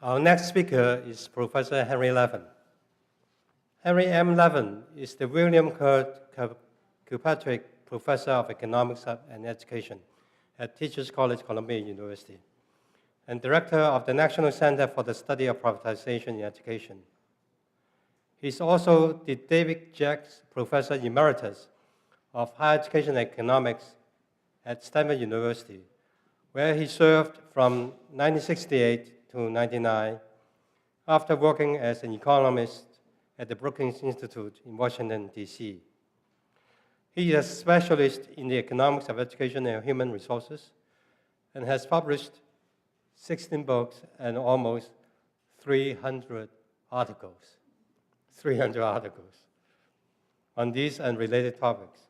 Our next speaker is Professor Henry Levin. Henry M. Levin is the William Kilpatrick Professor of Economics and Education at Teachers College, Columbia University, and Director of the National Center for the Study of Privatization in Education. He's also the David Jacks Professor Emeritus of Higher Education and Economics at Stanford University, where he served from 1968 to 1999 after working as an economist at the Brookings Institute in Washington, D.C. He is a specialist in the economics of education and human resources and has published 16 books and almost 300 articles on these and related topics.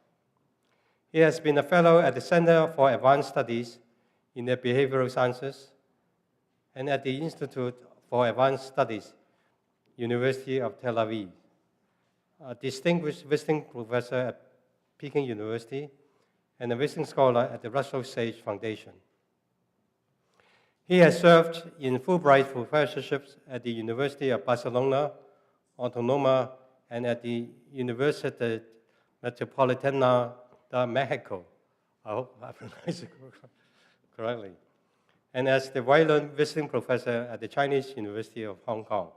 He has been a fellow at the Center for Advanced Studies in the Behavioral Sciences and at the Institute for Advanced Studies, University of Tel Aviv, a distinguished visiting professor at Peking University, and a visiting scholar at the Russell Sage Foundation. He has served in Fulbright professorships at the University of Barcelona, Autonoma, and at the Universidad Metropolitana de Mexico. I hope I pronounced it correctly. And as the Wayland visiting professor at the Chinese University of Hong Kong.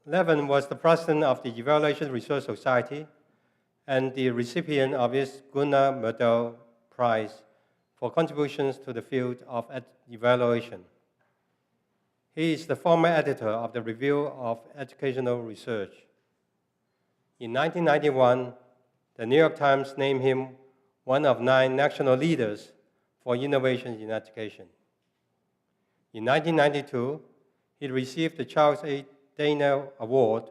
Levin was the president of the Evaluation Research Society and the recipient of its Gunnar Myrdal Prize for contributions to the field of evaluation. He is the former editor of the Review of Educational Research. In 1991, the New York Times named him one of 9 national leaders for innovation in education. In 1992, he received the Charles A. Dana Award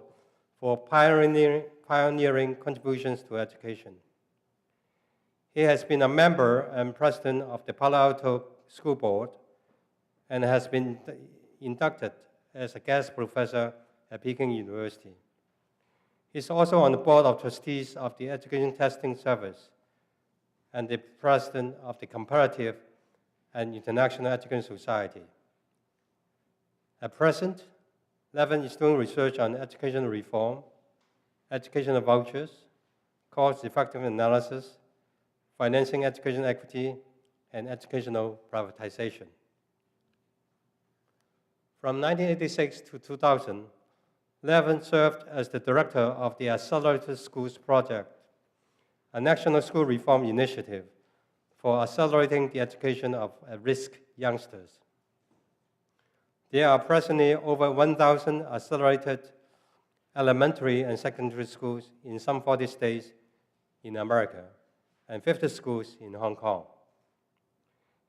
for pioneering contributions to education. He has been a member and president of the Palo Alto School Board and has been inducted as a guest professor at Peking University. He's also on the board of trustees of the Education Testing Service and the president of the Comparative and International Education Society. At present, Levin is doing research on educational reform, educational vouchers, cost-effective analysis, financing education equity, and educational privatization. From 1986 to 2000, Levin served as the director of the Accelerated Schools Project, a national school reform initiative for accelerating the education of at-risk youngsters. There are presently over 1,000 accelerated elementary and secondary schools in some 40 states in America and 50 schools in Hong Kong.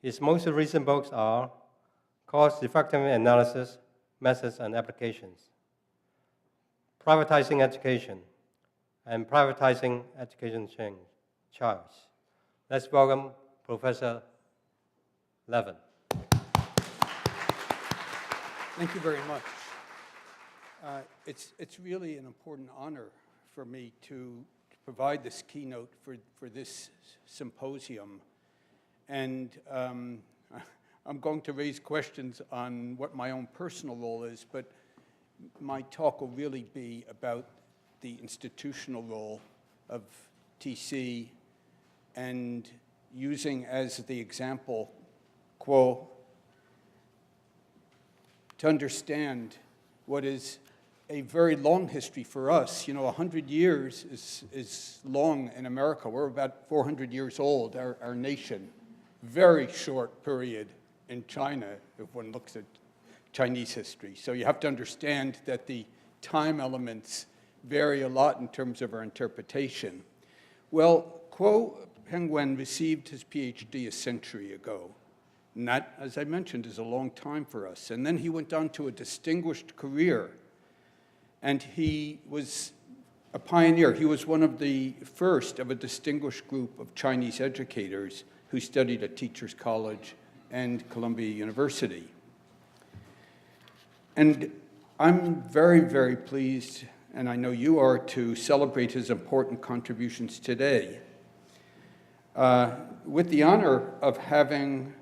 His most recent books are Cost-Effective Analysis, Methods and Applications, Privatizing Education, and Privatizing Education Charge. Let's welcome Professor Levin. Thank you very much. It's really an important honor for me to provide this keynote for this symposium. And I'm going to raise questions on what my own personal role is, but my talk will really be about the institutional role of TC and using as the example Kuo to understand what is a very long history for us. 100 years is long in America. We're about 400 years old, our nation. Very short period in China, if one looks at Chinese history. So you have to understand that the time elements vary a lot in terms of our interpretation. Well, Kuo Pengwen received his PhD a century ago. And that, as I mentioned, is a long time for us. And then he went on to a distinguished career. And he was a pioneer. He was one of the first of a distinguished group of Chinese educators who studied at Teachers College and Columbia University. And I'm very, very pleased, and I know you are, to celebrate his important contributions today. With the honor of having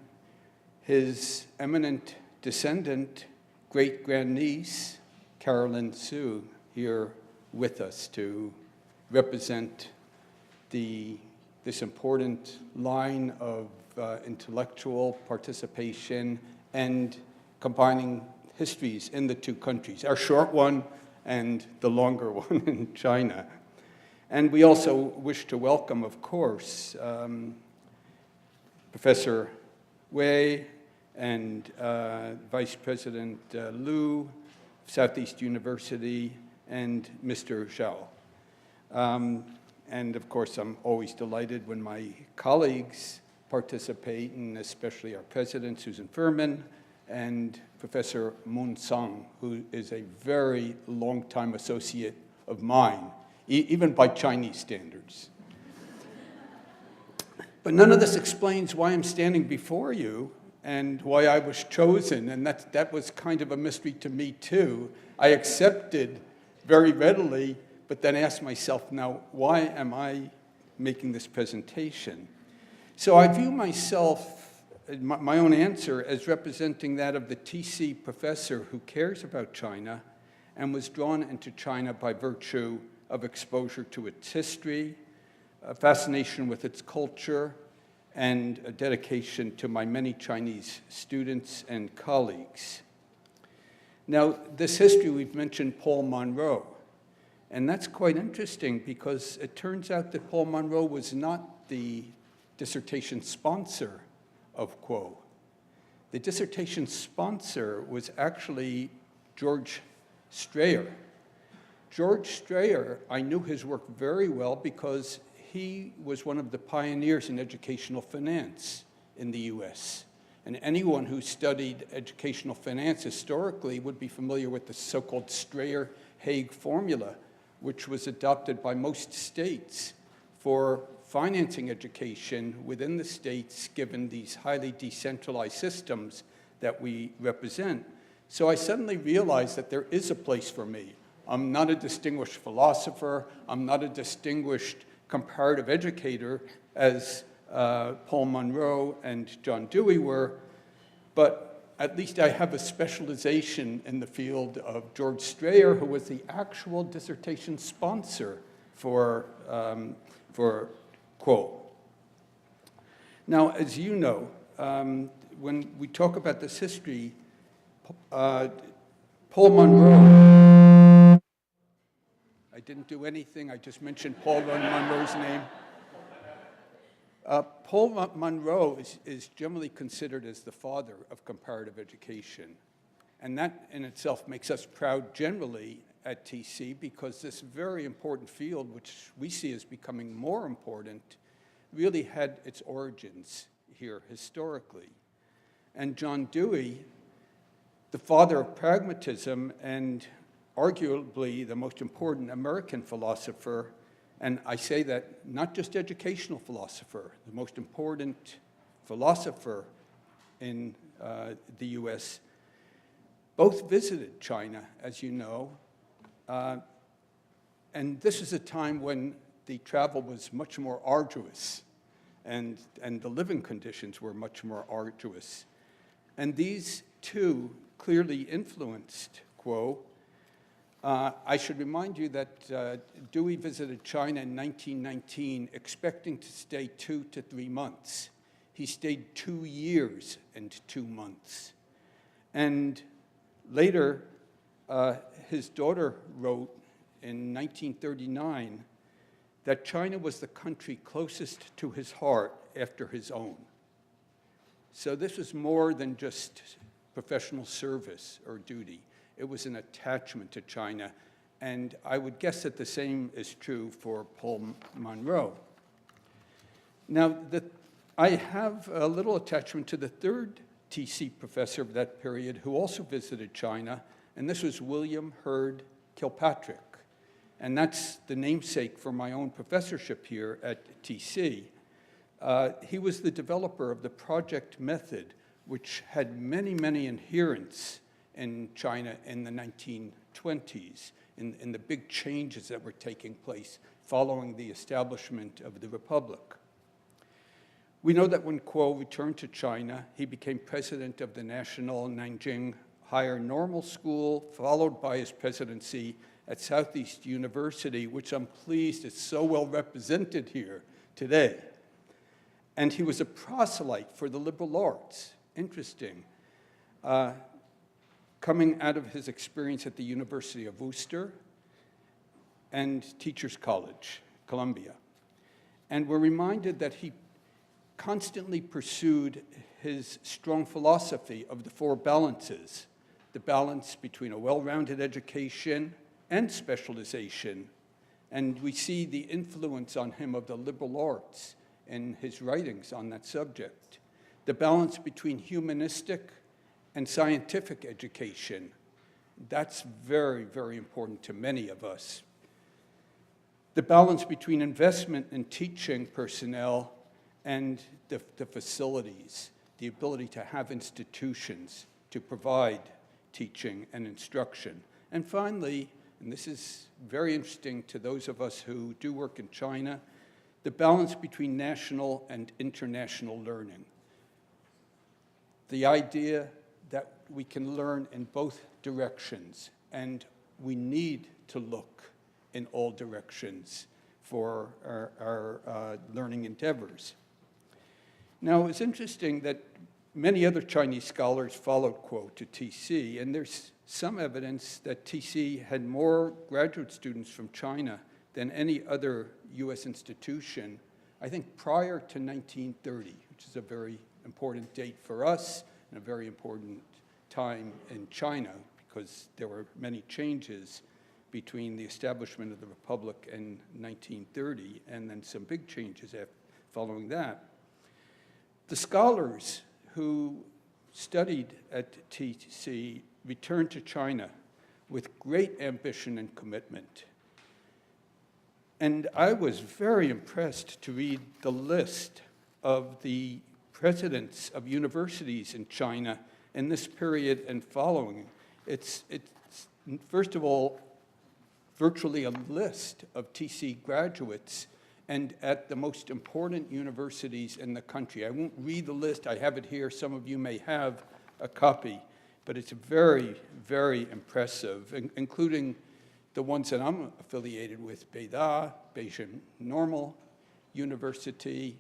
His eminent descendant, great-grandniece, Carolyn Sue, here with us to represent this important line of intellectual participation and combining histories in the two countries, our short one and the longer one in China. And we also wish to welcome, of course, Professor Wei and Vice President Liu, Southeast University, and Mr. Zhao. And of course, I'm always delighted when my colleagues participate, and especially our president, Susan Furman, and Professor Moon Song, who is a very long-time associate of mine, even by Chinese standards. But none of this explains why I'm standing before you and why I was chosen, and that was kind of a mystery to me too. I accepted very readily, but then asked myself, now, why am I making this presentation? So I view myself, my own answer, as representing that of the TC professor who cares about China and was drawn into China by virtue of exposure to its history, a fascination with its culture, and a dedication to my many Chinese students and colleagues. Now, this history, we've mentioned Paul Monroe, and that's quite interesting because it turns out that Paul Monroe was not the dissertation sponsor of Kuo. The dissertation sponsor was actually George Strayer. George Strayer, I knew his work very well because he was one of the pioneers in educational finance in the US. And anyone who studied educational finance historically would be familiar with the so-called Strayer-Haig formula, which was adopted by most states for financing education within the states, given these highly decentralized systems that we represent. So I suddenly realized that there is a place for me. I'm not a distinguished philosopher. I'm not a distinguished comparative educator, as Paul Monroe and John Dewey were, but at least I have a specialization in the field of George Strayer, who was the actual dissertation sponsor for Kuo. Now, as you know, when we talk about this history, Paul Monroe, I didn't do anything, I just mentioned Paul Monroe's name. Paul Monroe is generally considered as the father of comparative education. And that in itself makes us proud generally at TC because this very important field, which we see as becoming more important, really had its origins here historically. And John Dewey, the father of pragmatism and arguably the most important American philosopher, and I say that not just educational philosopher, the most important philosopher in the US, both visited China, as you know, and this is a time when the travel was much more arduous and the living conditions were much more arduous. And these two clearly influenced Kuo. I should remind you that Dewey visited China in 1919 expecting to stay 2 to 3 months. He stayed 2 years and 2 months. And later, his daughter wrote in 1939 that China was the country closest to his heart after his own. So this was more than just professional service or duty. It was an attachment to China, and I would guess that the same is true for Paul Monroe. Now, I have a little attachment to the third TC professor of that period who also visited China, and this was William Hurd Kilpatrick. And that's the namesake for my own professorship here at TC. He was the developer of the project method, which had many, many adherents in China in the 1920s, in the big changes that were taking place following the establishment of the Republic. We know that when Kuo returned to China, he became president of the National Nanjing Higher Normal School, followed by his presidency at Southeast University, which I'm pleased is so well represented here today. And he was a proselyte for the liberal arts. Interesting. Coming out of his experience at the University of Worcester and Teachers College, Columbia. And we're reminded that he constantly pursued his strong philosophy of the four balances, the balance between a well-rounded education and specialization. And we see the influence on him of the liberal arts in his writings on that subject. The balance between humanistic and scientific education. That's very, very important to many of us. The balance between investment in teaching personnel and the facilities, the ability to have institutions to provide teaching and instruction. And finally, and this is very interesting to those of us who do work in China, the balance between national and international learning. The idea that we can learn in both directions, and we need to look in all directions for our learning endeavors. Now, it's interesting that many other Chinese scholars followed Kuo to TC, and there's some evidence that TC had more graduate students from China than any other US institution, I think prior to 1930, which is a very important date for us and a very important time in China because there were many changes between the establishment of the Republic in 1930 and then some big changes following that. The scholars who studied at TC returned to China with great ambition and commitment. And I was very impressed to read the list of the presidents of universities in China in this period and following. It's first of all, virtually a list of TC graduates and at the most important universities in the country. I won't read the list, I have it here, some of you may have a copy, but it's very, very impressive, including the ones that I'm affiliated with, Beida, Beijing Normal University,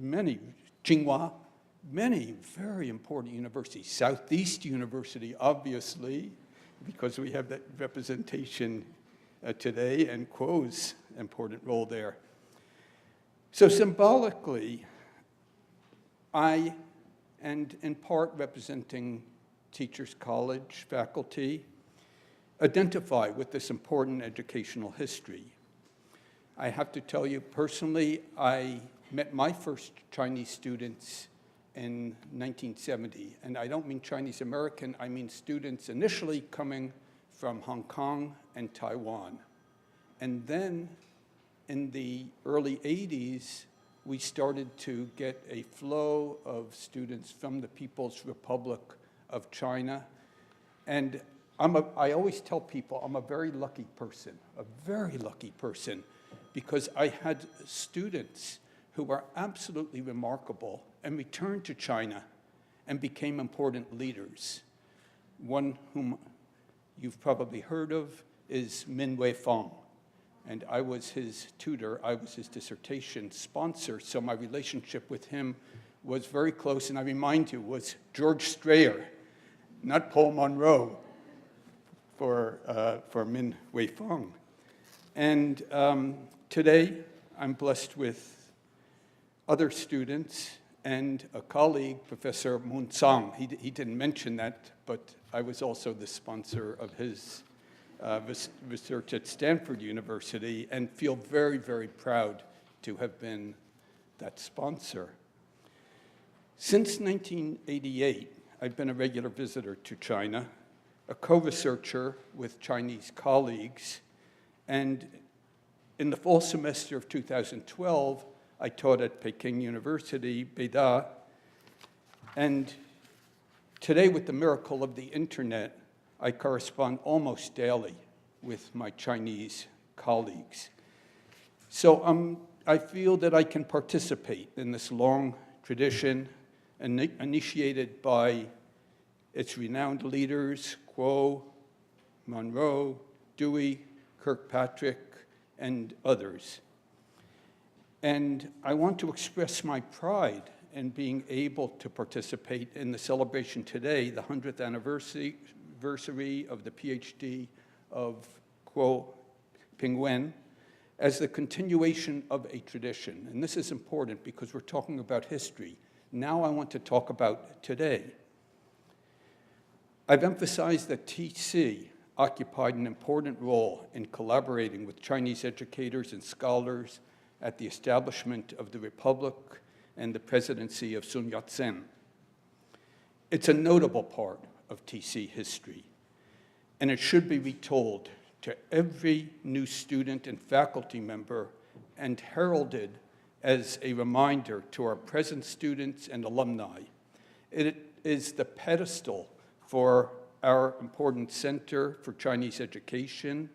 many, Tsinghua, many very important universities. Southeast University, obviously, because we have that representation today, and Kuo's important role there. So symbolically, I, and in part representing Teachers College faculty, identify with this important educational history. I have to tell you personally, I met my first Chinese students in 1970, and I don't mean Chinese American, I mean students initially coming from Hong Kong and Taiwan. And then in the early 80s, we started to get a flow of students from the People's Republic of China. And I always tell people I'm a very lucky person, because I had students who were absolutely remarkable and returned to China and became important leaders. One whom you've probably heard of is Min Wei Fong. And I was his tutor, I was his dissertation sponsor, so my relationship with him was very close, and I remind you, was George Strayer, not Paul Monroe, for Min Wei Fong. And today, I'm blessed with other students and a colleague, Professor Moon Tsang. He didn't mention that, but I was also the sponsor of his research at Stanford University and feel very, very proud to have been that sponsor. Since 1988, I've been a regular visitor to China, a co-researcher with Chinese colleagues, and in the fall semester of 2012, I taught at Peking University, Beida, and today, with the miracle of the internet, I correspond almost daily with my Chinese colleagues. So I feel that I can participate in this long tradition initiated by its renowned leaders, Kuo, Monroe, Dewey, Kirkpatrick, and others. And I want to express my pride in being able to participate in the celebration today, the 100th anniversary of the PhD of Kuo Ping-wen, as the continuation of a tradition. And this is important because we're talking about history. Now I want to talk about today. I've emphasized that TC occupied an important role in collaborating with Chinese educators and scholars at the establishment of the Republic and the presidency of Sun Yat-sen. It's a notable part of TC history, and it should be retold to every new student and faculty member and heralded as a reminder to our present students and alumni. It is the pedestal for our important Center for Chinese Education,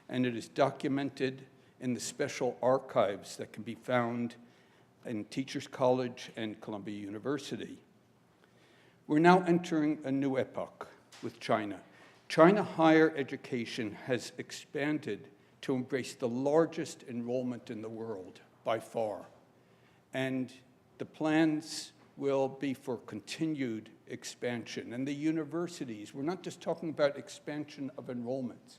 and it is documented in the special archives that can be found in Teachers College and Columbia University. We're now entering a new epoch with China. China higher education has expanded to embrace the largest enrollment in the world by far. And the plans will be for continued expansion. And the universities, we're not just talking about expansion of enrollments.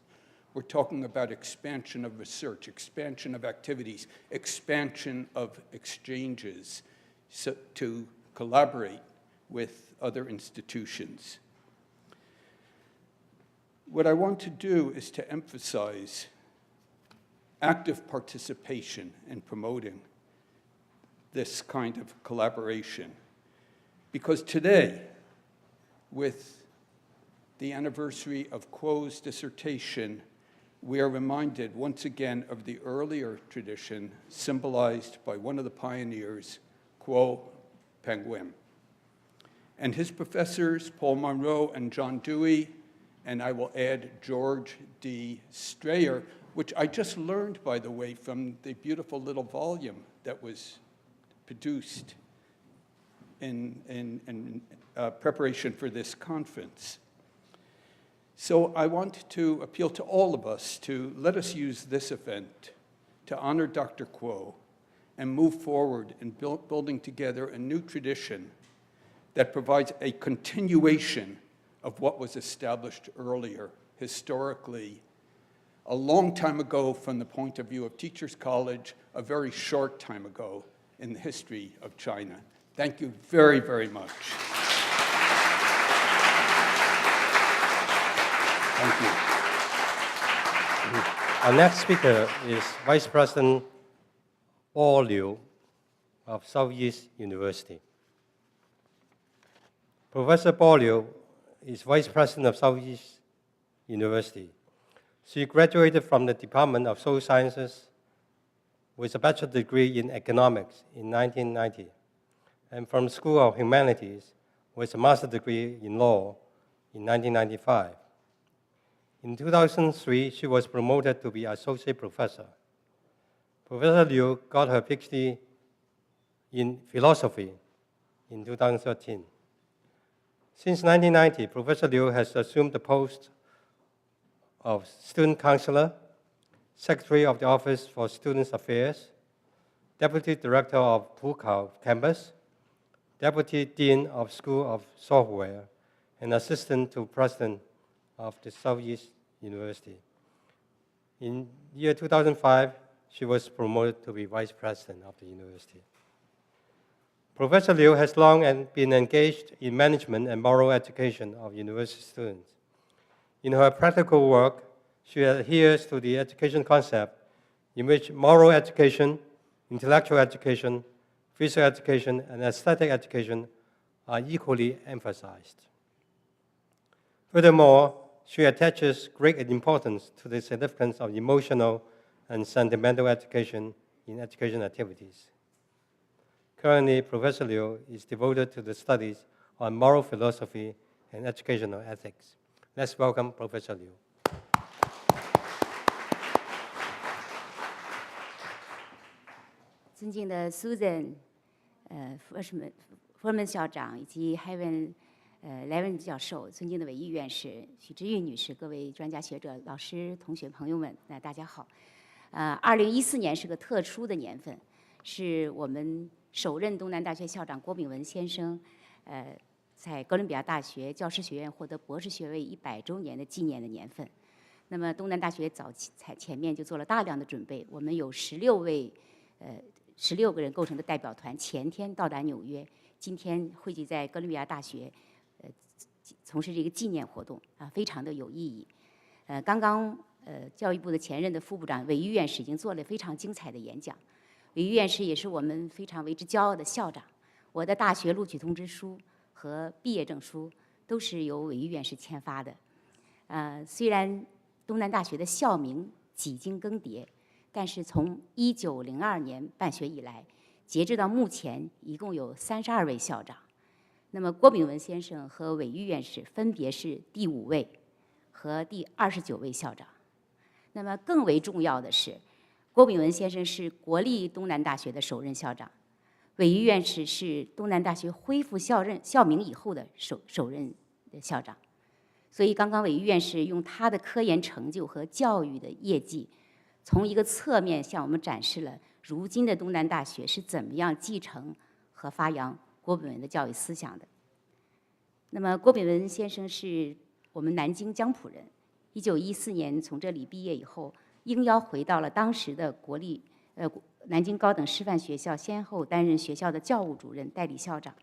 We're talking about expansion of research, expansion of activities, expansion of exchanges to collaborate with other institutions. What I want to do is to emphasize active participation in promoting this kind of collaboration. Because today, with the anniversary of Kuo's dissertation, we are reminded once again of the earlier tradition symbolized by one of the pioneers, Kuo Ping-wen. And his professors, Paul Monroe and John Dewey, and I will add George D. Strayer, which I just learned, by the way, from the beautiful little volume that was produced in preparation for this conference. So I want to appeal to all of us to let us use this event to honor Dr. Kuo and move forward in building together a new tradition that provides a continuation of what was established earlier, historically, a long time ago from the point of view of Teachers College, a very short time ago in the history of China. Thank you very, very much. Thank you. Our next speaker is Vice President Bo Liu of Southeast University. Professor Bo Liu is Vice President of Southeast University. She graduated from the Department of Social Sciences with a bachelor's degree in economics in 1990, and from the School of Humanities with a master's degree in law in 1995. In 2003, she was promoted to be associate professor. Professor Liu got her PhD in philosophy in 2013. Since 1990, Professor Liu has assumed the post of student counselor, secretary of the Office for Student Affairs, deputy director of Pukou campus, deputy dean of School of Software, and assistant to president of the Southeast University. In year 2005, she was promoted to be vice president of the university. Professor Liu has long been engaged in management and moral education of university students. In her practical work, she adheres to the education concept in which moral education, intellectual education, physical education, and aesthetic education are equally emphasized. Furthermore, she attaches great importance to the significance of emotional and sentimental education in education activities. Currently, Professor Liu is devoted to the studies on moral philosophy and educational ethics. Let's welcome Professor Liu. 尊敬的 Susan，福尔曼校长以及 Levin 教授，尊敬的韦毅院士、许知玉女士，各位专家学者、老师、同学朋友们，大家好。2014年是个特殊的年份，是我们首任东南大学校长郭炳文先生，在哥伦比亚大学教师学院获得博士学位100周年的纪念的年份。那么东南大学早期前面就做了大量的准备，我们有16个人构成的代表团，前天到达纽约，今天汇集在哥伦比亚大学，从事这个纪念活动非常的有意义。刚刚教育部的前任的副部长韦毅院士已经做了非常精彩的演讲，韦毅院士也是我们非常为之骄傲的校长。我的大学录取通知书和毕业证书都是由韦毅院士签发的。虽然东南大学的校名几经更迭，但是从1902年办学以来，截至到目前，一共有32位校长。那么郭炳文先生和韦毅院士分别是第5位和第29位校长。那么更为重要的是，郭炳文先生是国立东南大学的首任校长，韦毅院士是东南大学恢复校名以后的首任校长。所以刚刚韦毅院士用他的科研成就和教育的业绩，从一个侧面向我们展示了如今的东南大学是怎么样继承和发扬郭炳文的教育思想的。那么郭炳文先生是我们南京江浦人，1914年从这里毕业以后，应邀回到了当时的南京高等师范学校，先后担任学校的教务主任、代理校长。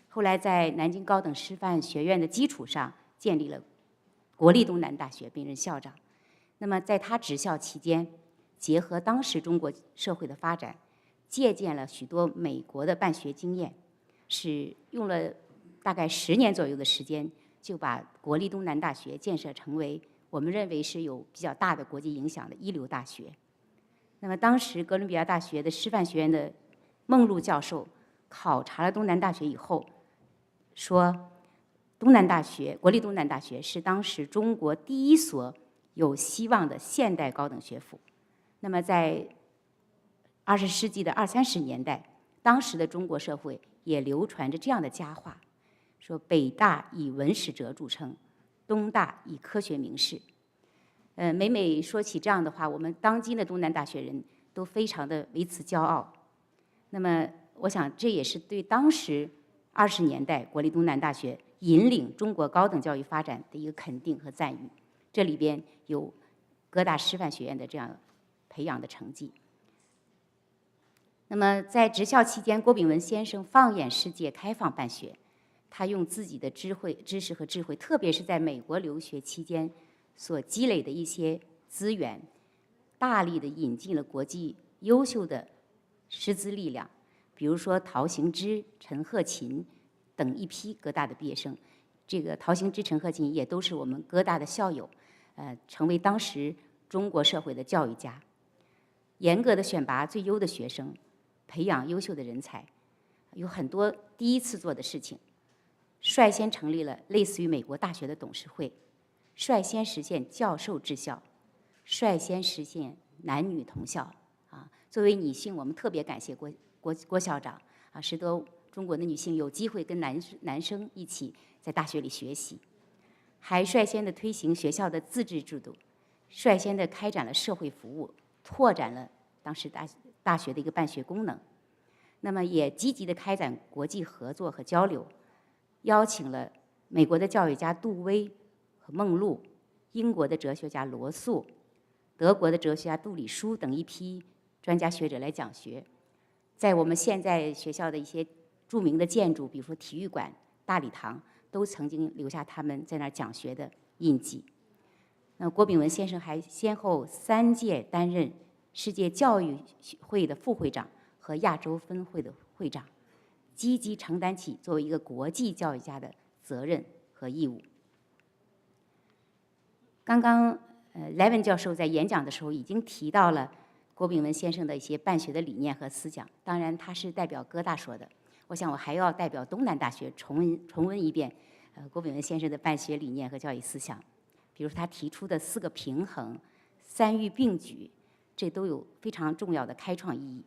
后来在南京高等师范学院的基础上，建立了国立东南大学，并任校长。那么在他执校期间，结合当时中国社会的发展，借鉴了许多美国的办学经验，是用了大概10年左右的时间，就把国立东南大学建设成为我们认为是有比较大的国际影响的一流大学。那么当时哥伦比亚大学的师范学院的孟露教授考察了东南大学以后，说国立东南大学是当时中国第一所有希望的现代高等学府。那么在20世纪的20-30年代，当时的中国社会也流传着这样的佳话，说北大以文史哲著称，东大以科学名士。每说起这样的话，我们当今的东南大学人都非常的为此骄傲。那么我想这也是对当时20年代国立东南大学引领中国高等教育发展的一个肯定和赞誉。这里边有各大师范学院的这样培养的成绩。那么在执校期间，郭炳文先生放眼世界，开放办学。他用自己的知识和智慧，特别是在美国留学期间所积累的一些资源，大力的引进了国际优秀的师资力量，比如说陶行知、陈鹤琴等一批哥大的毕业生。这个陶行知、陈鹤琴也都是我们哥大的校友，成为当时中国社会的教育家。严格的选拔最优的学生，培养优秀的人才，有很多第一次做的事情。率先成立了类似于美国大学的董事会，率先实现教授治校，率先实现男女同校。作为女性，我们特别感谢郭校长使得中国的女性有机会跟男生一起在大学里学习，还率先的推行学校的自治制度，率先的开展了社会服务，拓展了当时大学的一个办学功能。那么也积极的开展国际合作和交流，邀请了美国的教育家杜威和孟露，英国的哲学家罗素，德国的哲学家杜里舒等一批专家学者来讲学。在我们现在学校的一些著名的建筑，比如说体育馆、大礼堂，都曾经留下他们在那儿讲学的印记。那郭炳文先生还先后3届担任世界教育会的副会长和亚洲分会的会长，积极承担起作为一个国际教育家的责任和义务。刚刚Levin 教授在演讲的时候已经提到了郭炳文先生的一些办学的理念和思想，当然他是代表哥大说的，我想我还要代表东南大学重温一遍郭炳文先生的办学理念和教育思想。比如他提出的4个平衡、3育并举，这都有非常重要的开创意义。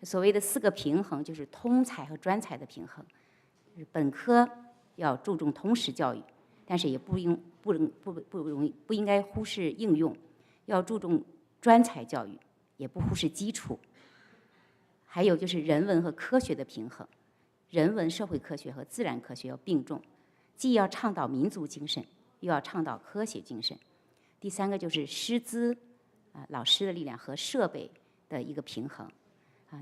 所谓的4个平衡，就是通才和专才的平衡。就是本科要注重通识教育，但是也不应该忽视应用，要注重专才教育，也不忽视基础。还有就是人文和科学的平衡，人文、社会科学和自然科学要并重，既要倡导民族精神，又要倡导科学精神。第3个就是师资老师的力量和设备的一个平衡。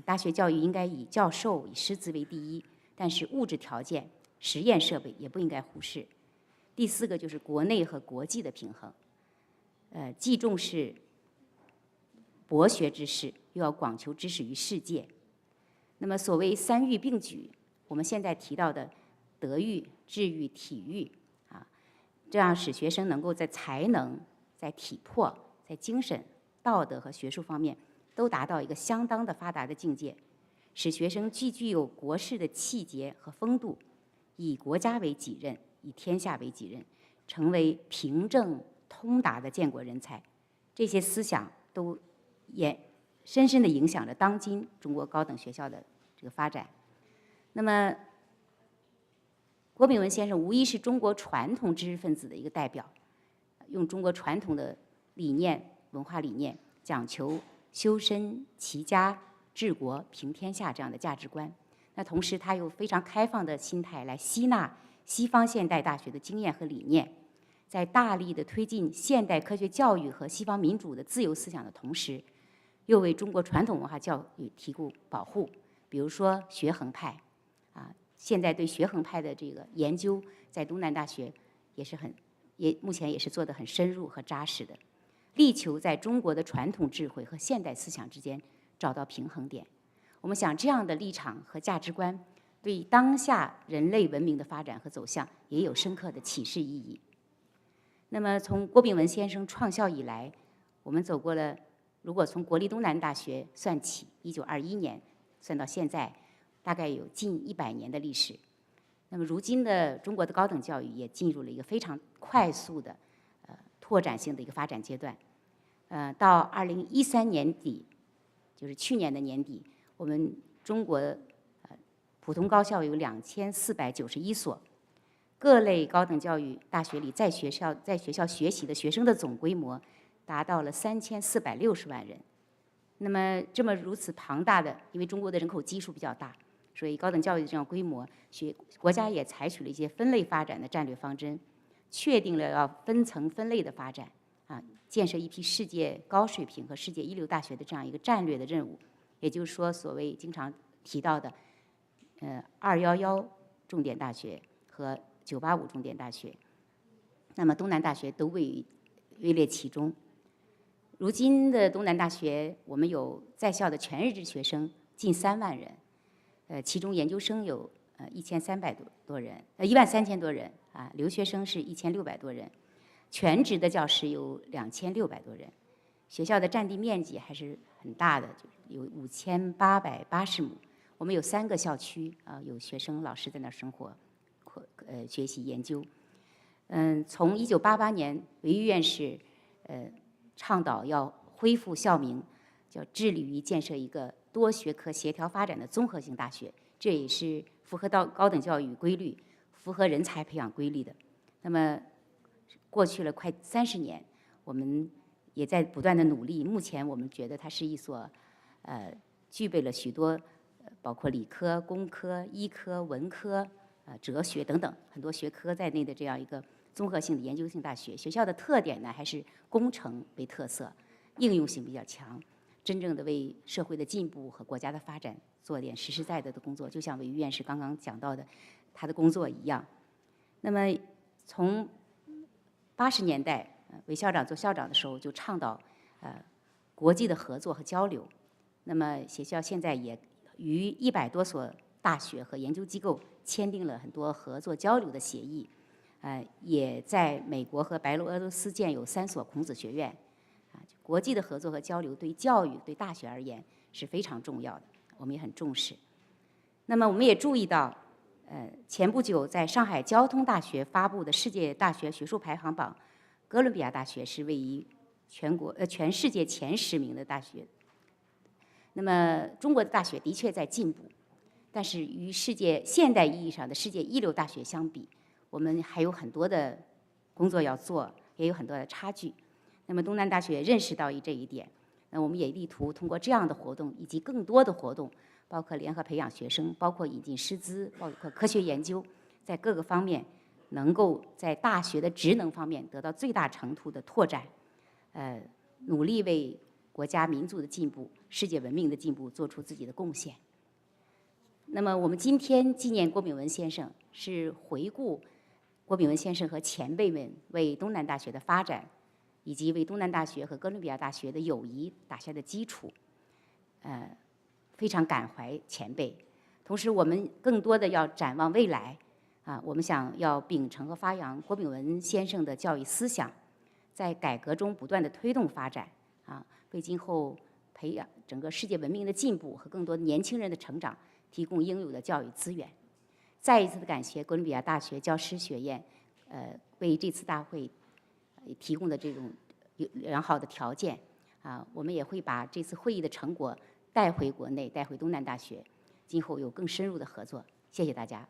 大学教育应该以教授、以师资为第一，但是物质条件、实验设备也不应该忽视。第4个就是国内和国际的平衡，既重视博学之士，又要广求知识于世界。那么所谓3育并举，我们现在提到的德育、智育、体育这样使学生能够在才能、在体魄、在精神、道德和学术方面都达到一个相当的发达的境界，使学生既具有国士的气节和风度，以国家为己任，以天下为己任，成为平正通达的建国人才。这些思想都深深地影响着当今中国高等学校的这个发展。那么郭炳文先生无疑是中国传统知识分子的一个代表，用中国传统的理念、文化理念，讲求修身齐家治国平天下这样的价值观。那同时他又非常开放的心态来吸纳西方现代大学的经验和理念，在大力的推进现代科学教育和西方民主的自由思想的同时，又为中国传统文化教育提供保护。比如说学衡派现在对学衡派的这个研究，在东南大学目前也是做得很深入和扎实的，力求在中国的传统智慧和现代思想之间找到平衡点。我们想这样的立场和价值观，对当下人类文明的发展和走向也有深刻的启示意义。那么从郭炳文先生创校以来，我们走过了，如果从国立东南大学算起，1921年算到现在，大概有近100年的历史。那么如今的中国的高等教育也进入了一个非常快速的拓展性的一个发展阶段。到2013年底，就是去年的年底，我们中国普通高校有2491所，各类高等教育大学里在学校学习的学生的总规模达到了3460万人。那么如此庞大的，因为中国的人口基数比较大，所以高等教育的这样规模，国家也采取了一些分类发展的战略方针，确定了要分层分类的发展建设一批世界高水平和世界一流大学的这样一个战略的任务。也就是说，所谓经常提到的211重点大学和985重点大学，那么东南大学都位列其中。如今的东南大学，我们有在校的全日制学生近3万人，其中研究生有1300多人，13000多人留学生是1600多人，全职的教师有2600多人。学校的占地面积还是很大的，有5880亩。我们有3个校区有学生、老师在那儿生活、学习、研究。从1988年，韦玉院士倡导要恢复校名，叫致力于建设一个多学科协调发展的综合性大学，这也是符合到高等教育规律、符合人才培养规律的。那么过去了快30年，我们也在不断的努力。目前我们觉得它是一所具备了许多包括理科、工科、医科、文科、哲学等等很多学科在内的这样一个综合性的研究性大学。学校的特点呢，还是工程为特色，应用性比较强，真正的为社会的进步和国家的发展做点实实在在的工作，就像韦玉院士刚刚讲到的他的工作一样。那么从80年代韦校长做校长的时候，就倡导国际的合作和交流。那么学校现在也与100多所大学和研究机构签订了很多合作交流的协议，也在美国和白俄罗斯建有3所孔子学院。国际的合作和交流对教育、对大学而言是非常重要的，我们也很重视。那么我们也注意到，前不久在上海交通大学发布的世界大学学术排行榜，哥伦比亚大学是位于全世界前10名的大学。那么中国的大学的确在进步，但是与世界现代意义上的世界一流大学相比，我们还有很多的工作要做，也有很多的差距。那么东南大学认识到这一点，那我们也力图通过这样的活动以及更多的活动，包括联合培养学生，包括引进师资，包括科学研究，在各个方面能够在大学的职能方面得到最大程度的拓展，努力为国家民族的进步、世界文明的进步做出自己的贡献。那么我们今天纪念郭炳文先生，是回顾郭炳文先生和前辈们为东南大学的发展，以及为东南大学和哥伦比亚大学的友谊打下的基础。非常感怀前辈。同时，我们更多的要展望未来啊，我们想要秉承和发扬郭炳文先生的教育思想，在改革中不断的推动发展啊，为今后培养整个世界文明的进步和更多年轻人的成长提供应有的教育资源。再一次的感谢哥伦比亚大学教师学院，为这次大会提供的这种良好的条件啊，我们也会把这次会议的成果带回国内，带回东南大学，今后有更深入的合作。谢谢大家。